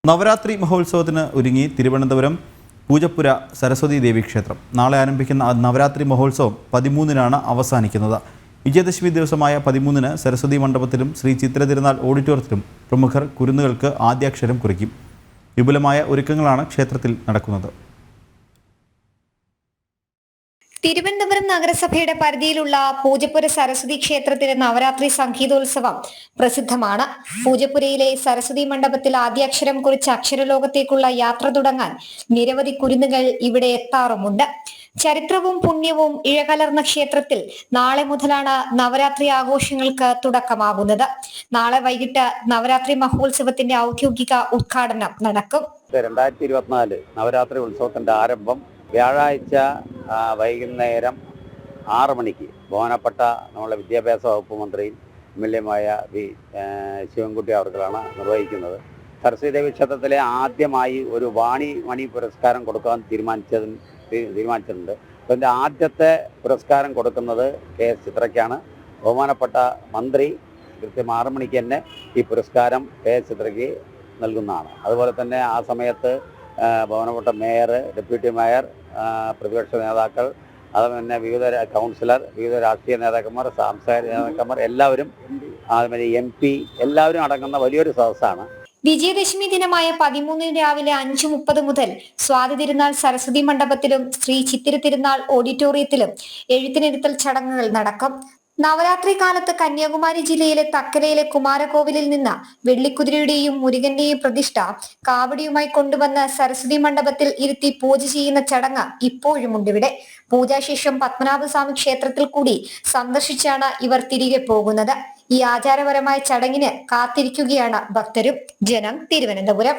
നവരാത്രി മഹോത്സവത്തിന് ഒരുങ്ങി തിരുവനന്തപുരം പൂജപ്പുര സരസ്വതി ദേവി ക്ഷേത്രം. നാളെ ആരംഭിക്കുന്ന നവരാത്രി മഹോത്സവം 13-നാണ് അവസാനിക്കുന്നത്. വിജയദശമി ദിവസമായ 13-ന് സരസ്വതി മണ്ഡപത്തിലും ശ്രീ ചിത്ര തിരുനാൾ ഓഡിറ്റോറിയത്തിലും പ്രമുഖർ കുരുന്നുകൾക്ക് ആദ്യാക്ഷരം കുറിക്കും. വിപുലമായ ഒരുക്കങ്ങളാണ് ക്ഷേത്രത്തിൽ നടക്കുന്നത്. തിരുവനന്തപുരം നഗരസഭയുടെ പരിധിയിലുള്ള പൂജപ്പുര സരസ്വതി ക്ഷേത്രത്തിലെ നവരാത്രി സംഗീതോത്സവം പ്രസിദ്ധമാണ്. പൂജപ്പുരയിലെ സരസ്വതി മണ്ഡപത്തിൽ ആദ്യാക്ഷരം കുറിച്ച് അക്ഷരലോകത്തേക്കുള്ള യാത്ര തുടങ്ങാൻ നിരവധി കുരുന്നുകൾ ഇവിടെ എത്താറുമുണ്ട്. ചരിത്രവും പുണ്യവും ഇഴകലർന്ന ക്ഷേത്രത്തിൽ നാളെ മുതലാണ് നവരാത്രി ആഘോഷങ്ങൾക്ക് തുടക്കമാകുന്നത്. നാളെ വൈകിട്ട് നവരാത്രി മഹോത്സവത്തിന്റെ ഔദ്യോഗിക ഉദ്ഘാടനം നടക്കും. 2024 നവരാത്രി ഉത്സവത്തിന്റെ ആരംഭം വ്യാഴാഴ്ച വൈകുന്നേരം 6 മണിക്ക് ബഹുമാനപ്പെട്ട നമ്മുടെ വിദ്യാഭ്യാസ വകുപ്പ് മന്ത്രിയും എംഎൽഎയുമായ ശിവൻകുട്ടി അവർക്കാണ് നിർവഹിക്കുന്നത്. സരസ്വതി ദേവി ക്ഷേത്രത്തിലെ ആദ്യമായി ഒരു വാണിമണി പുരസ്കാരം കൊടുക്കാൻ തീരുമാനിച്ചിട്ടുണ്ട്. അതിൻ്റെ ആദ്യത്തെ പുരസ്കാരം കൊടുക്കുന്നത് KS ചിത്രയ്ക്കാണ്. ബഹുമാനപ്പെട്ട മന്ത്രി കൃത്യം 6 മണിക്ക് തന്നെ ഈ പുരസ്കാരം KS ചിത്രയ്ക്ക് നൽകുന്നതാണ്. അതുപോലെ തന്നെ ആ സമയത്ത് ബഹുമാനപ്പെട്ട മേയർ, ഡെപ്യൂട്ടി മേയർ, പ്രതിപക്ഷ നേതാക്കൾ, അതുപോലെ തന്നെ വിവിധ കൗൺസിലർ, വിവിധ രാഷ്ട്രീയ നേതാക്കന്മാർ, സാംസ്കാരിക നേതാക്കന്മാർ എല്ലാവരും, അതുപോലെ MP എല്ലാവരും അടങ്ങുന്ന വലിയൊരു സദസ്സാണ്. വിജയദശമി ദിനമായ 13 രാവിലെ 5:30 മുതൽ സ്വാതി തിരുനാൾ സരസ്വതി മണ്ഡപത്തിലും ശ്രീ ചിത്തിര തിരുനാൾ ഓഡിറ്റോറിയത്തിലും എഴുത്തിനിരുത്തൽ ചടങ്ങുകൾ നടക്കും. നവരാത്രി കാലത്ത് കന്യാകുമാരി ജില്ലയിലെ തക്കലയിലെ കുമാരകോവിലിൽ നിന്ന് വെള്ളിക്കുതിരയുടെയും മുരുകന്റെയും പ്രതിഷ്ഠ കാവടിയുമായി കൊണ്ടുവന്ന് സരസ്വതി മണ്ഡപത്തിൽ ഇരുത്തി പൂജ ചെയ്യുന്ന ചടങ്ങ് ഇപ്പോഴുമുണ്ടിവിടെ. പൂജാശേഷം പത്മനാഭസ്വാമി ക്ഷേത്രത്തിൽ കൂടി സന്ദർശിച്ചാണ് ഇവർ തിരികെ പോകുന്നത്. ഈ ആചാരപരമായ ചടങ്ങിന് കാത്തിരിക്കുകയാണ് ഭക്തരും. ജനം, തിരുവനന്തപുരം.